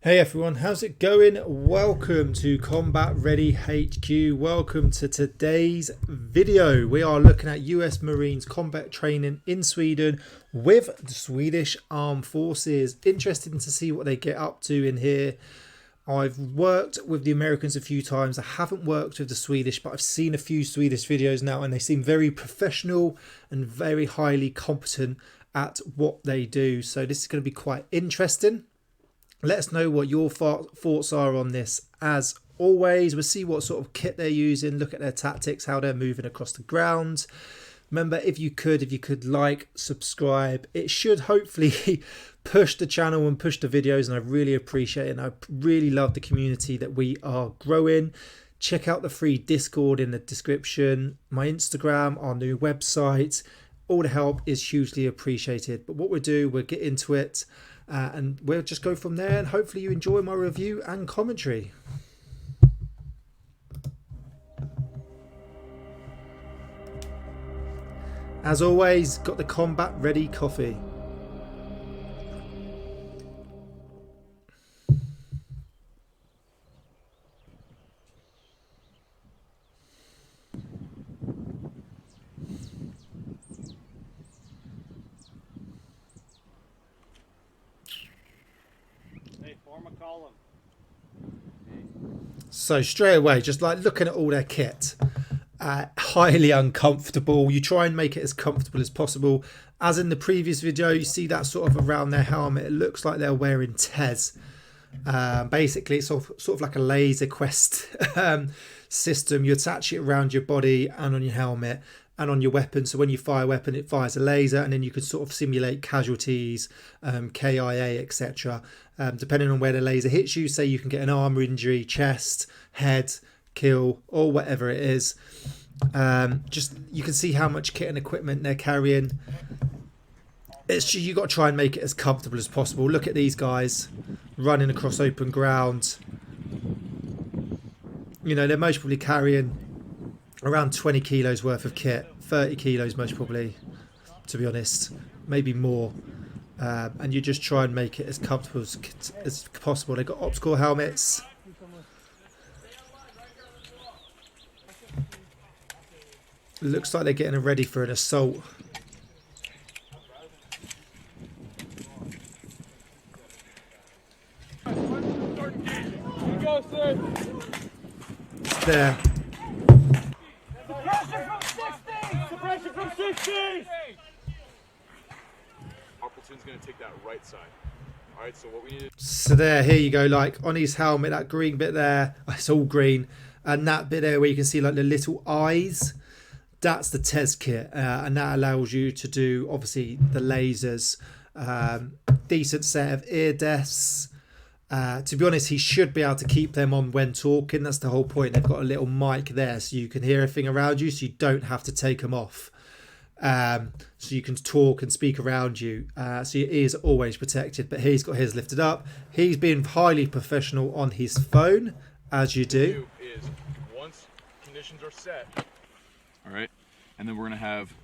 Hey everyone, how's it going? Welcome to Combat Ready HQ. Welcome to today's video. We are looking at US Marines combat training in Sweden with the Swedish Armed Forces. Interesting to see what they get up to in here. I've worked with the Americans a few times. I haven't worked with the Swedish, but I've seen a few Swedish videos now and they seem very professional and very highly competent at what they do. So this is going to be quite interesting. Let us know what your thoughts are on this. As always, we'll see what sort of kit they're using, look at their tactics, how they're moving across the ground. Remember, if you could like, subscribe. It should hopefully push the channel and push the videos, and I really appreciate it. And I really love the community that we are growing. Check out the free Discord in the description, my Instagram, our new website. All the help is hugely appreciated. But what we'll do, we'll get into it. And we'll just go from there, and hopefully you enjoy my review and commentary. As always, got the combat ready coffee. So straight away, just like looking at all their kit, highly uncomfortable. You try and make it as comfortable as possible. As in the previous video, you see that sort of around their helmet, it looks like they're wearing TES. Basically, it's sort of like a laser quest system. You attach it around your body and on your helmet and on your weapon. So when you fire a weapon, it fires a laser, and then you can sort of simulate casualties, KIA, etc. Depending on where the laser hits you, say you can get an armor injury, chest, head, kill, or whatever it is. Just you can see how much kit and equipment they're carrying. It's you got to try and make it as comfortable as possible. Look at these guys running across open ground. You know, they're most probably carrying around 20 kilos worth of kit, 30 kilos most probably, to be honest, maybe more. And you just try and make it as comfortable as possible. They've got optical helmets. It looks like they're getting ready for an assault. It's there. Suppression from 60! Our platoon's going to take that right side. Alright, so what we need to... So there, here you go, like on his helmet, that green bit there, it's all green. And that bit there where you can see like the little eyes, that's the TES kit. And that allows you to do, obviously, the lasers. Decent set of ear deaths. To be honest, he should be able to keep them on when talking. That's the whole point. They've got a little mic there so you can hear everything around you, so you don't have to take them off. So you can talk and speak around you. So your ears are always protected. But he's got his lifted up. He's been highly professional on his phone, as you do. Is once conditions are set, all right, and then we're going to have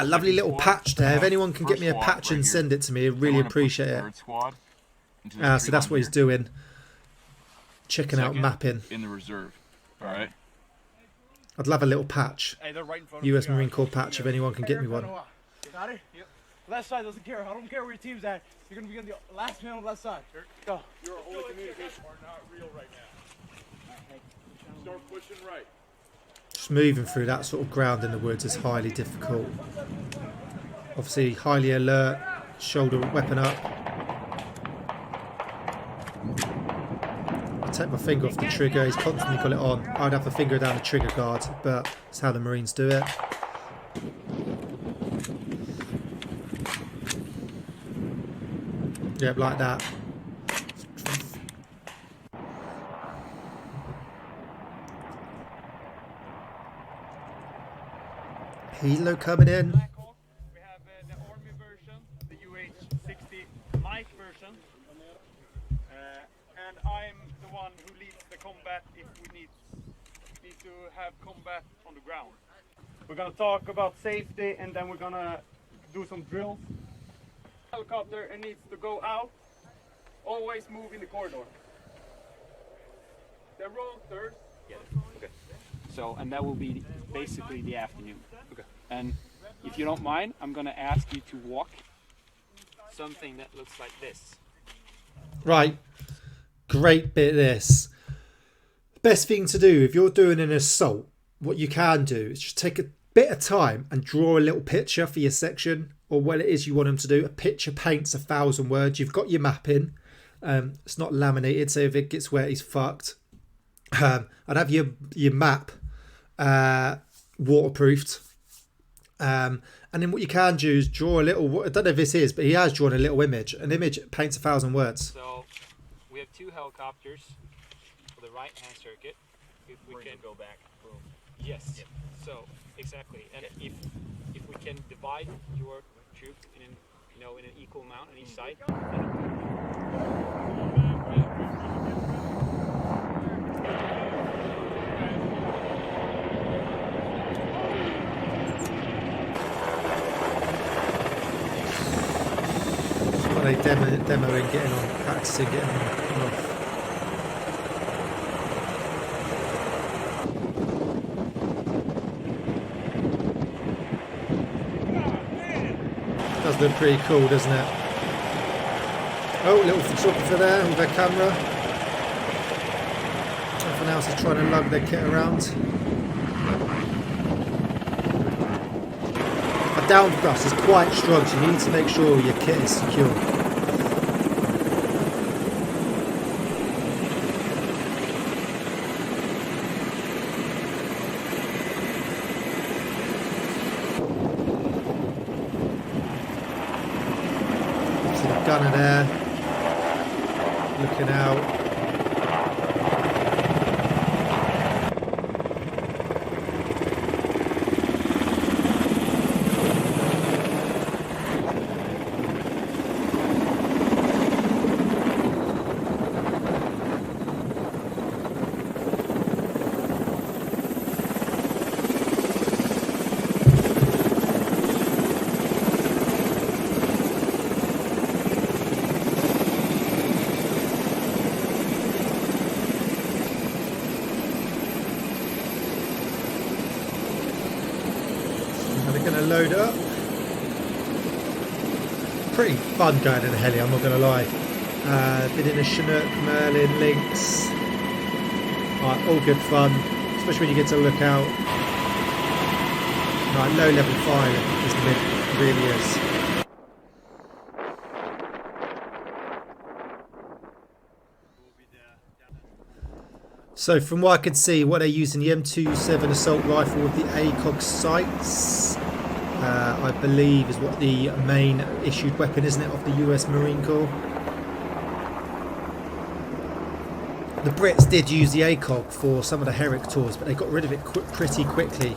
lovely little patch there. If anyone can get me a patch and send it to me, I'd really appreciate it. So that's what he's doing. Checking out mapping. In the reserve. Alright. I'd love a little patch. US Marine Corps patch if anyone can get me one. Got it? Yep. Left side doesn't care. I don't care where your team's at. You're going to be on the last man on the left side. Go. Your only communication are not real right now. Start pushing right. Just moving through that sort of ground in the woods is highly difficult. Obviously highly alert. Shoulder weapon up. Take my finger off the trigger. He's constantly got it on. I'd have a finger down the trigger guard, but that's how the Marines do it. Yep, like that. Helo coming in. We have the Army version, the UH-60 Mike version. And I'm the one who leads the combat if we need to have combat on the ground. We're gonna talk about safety, and then we're gonna do some drills. Helicopter, it needs to go out Always move in the corridor. The wrong turns. Yeah. Okay. So, and that will be basically the afternoon. Okay. And if you don't mind, I'm gonna ask you to walk something that looks like this. Right. Great bit this. Best thing to do if you're doing an assault, what you can do is just take a bit of time and draw a little picture for your section or what it is you want them to do. A picture paints 1,000 words. You've got your mapping. It's not laminated, so if it gets wet, he's fucked. I'd have your map waterproofed. And then what you can do is draw a little, I don't know if this is, but he has drawn a little image. An image paints 1,000 words. So we have 2 helicopters for the right-hand circuit. If we can go back. Boom. Yes. Yep. So exactly. And if we can divide your troops in an equal amount on each side. They demoing, getting on, practicing, getting off. Does look pretty cool, doesn't it? Oh, little photographer there with their camera. Everyone else is trying to lug their kit around. A down thrust is quite strong, so you need to make sure your kit is secure. So the gunner there, looking out. Going to load up. Pretty fun going in a heli, I'm not going to lie. Been in a Chinook, Merlin, Lynx. All good fun, especially when you get to look out. Low level fire is the mid, really is. So from what I could see, what they're using the M27 assault rifle with the ACOG sights. I believe is what the main issued weapon, isn't it, of the US Marine Corps. The Brits did use the ACOG for some of the Herrick tours, but they got rid of it pretty quickly.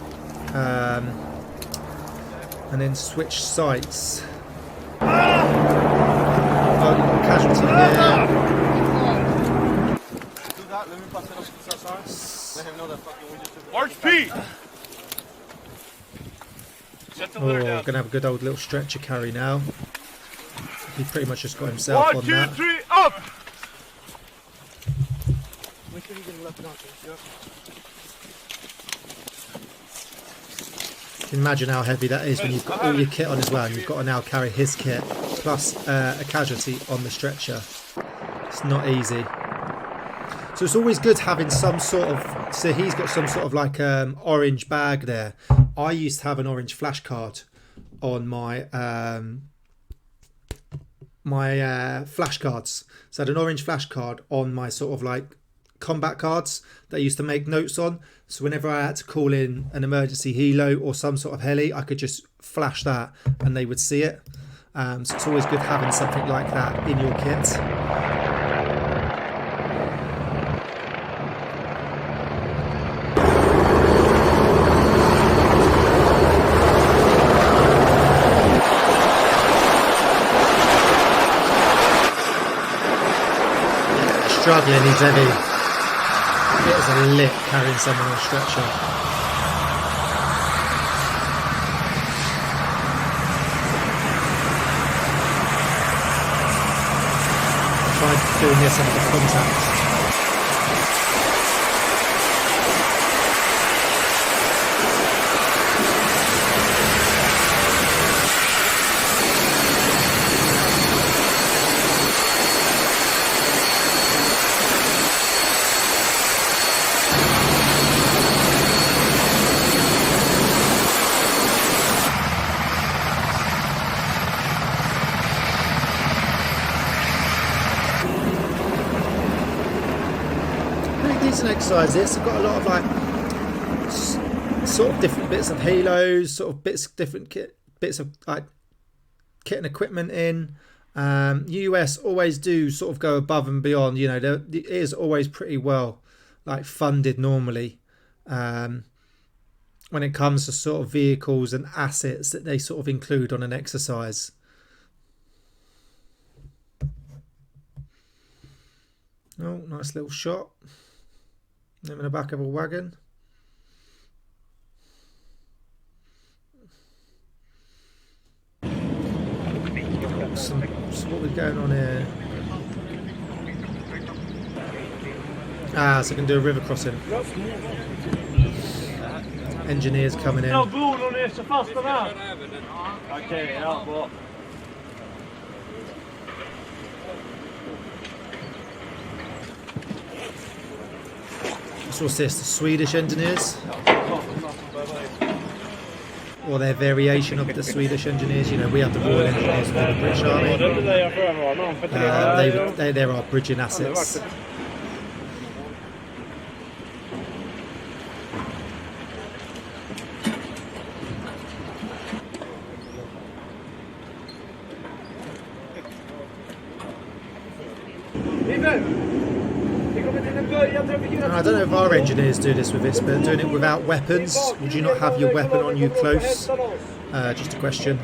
And then switched sights. Oh, casualty there. March P! Oh, gonna have a good old little stretcher carry now. He pretty much just got himself on that. 1, 2, 3, up! You can imagine how heavy that is when you've got all your kit on as well, and you've got to now carry his kit plus a casualty on the stretcher. It's not easy. So it's always good having some sort of, so he's got some sort of like orange bag there. I used to have an orange flashcard on my flashcards. So I had an orange flashcard on my sort of like combat cards that I used to make notes on. So whenever I had to call in an emergency helo or some sort of heli, I could just flash that and they would see it. So it's always good having something like that in your kit. Struggling, he's heavy. It is a lick carrying someone on a stretcher. Try and doing this under contact. Decent exercise this. I've got a lot of like sort of different bits of halos, sort of different bits of like kit and equipment in. US always do sort of go above and beyond, you know, it is always pretty well like funded normally when it comes to sort of vehicles and assets that they sort of include on an exercise. Oh, nice little shot. I'm in the back of a wagon. So what we're going on here? Ah, so I can do a river crossing. Engineers coming in. So what's this, the Swedish engineers? Or their variation of the Swedish engineers. You know, we have the Royal Engineers for the British Army. They're our bridging assets. I don't know if our engineers do this with this, but doing it without weapons. Would you not have your weapon on you close? Just a question.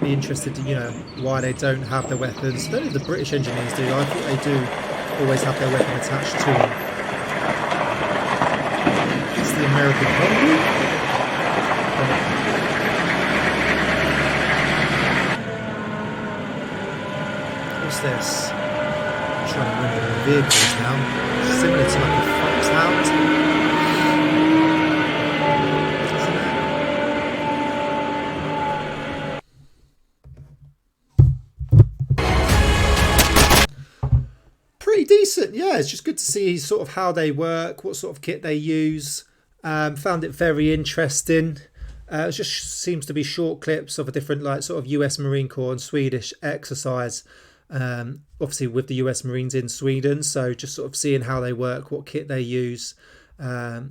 Be interested to, you know, why they don't have their weapons. I don't know if the British engineers do. I thought they do always have their weapon attached to them. It's the American Convoy. What's this? Trying to remember the vehicles now. Similar to like a foxhound. Pretty decent, yeah. It's just good to see sort of how they work, what sort of kit they use. Found it very interesting. It just seems to be short clips of a different like sort of US Marine Corps and Swedish exercise. Obviously with the US Marines in Sweden, so just sort of seeing how they work, what kit they use. Air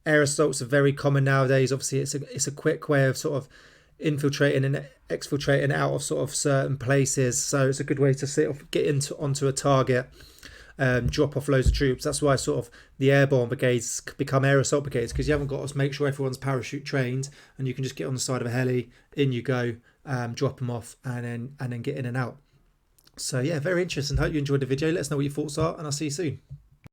assaults are very common nowadays. Obviously it's a quick way of sort of infiltrating and exfiltrating out of sort of certain places, so it's a good way to sort of get onto a target, drop off loads of troops. That's why sort of the airborne brigades become air assault brigades, because you haven't got to make sure everyone's parachute trained, and you can just get on the side of a heli, in you go, drop them off, and then get in and out. So yeah, very interesting. Hope you enjoyed the video. Let us know what your thoughts are, and I'll see you soon.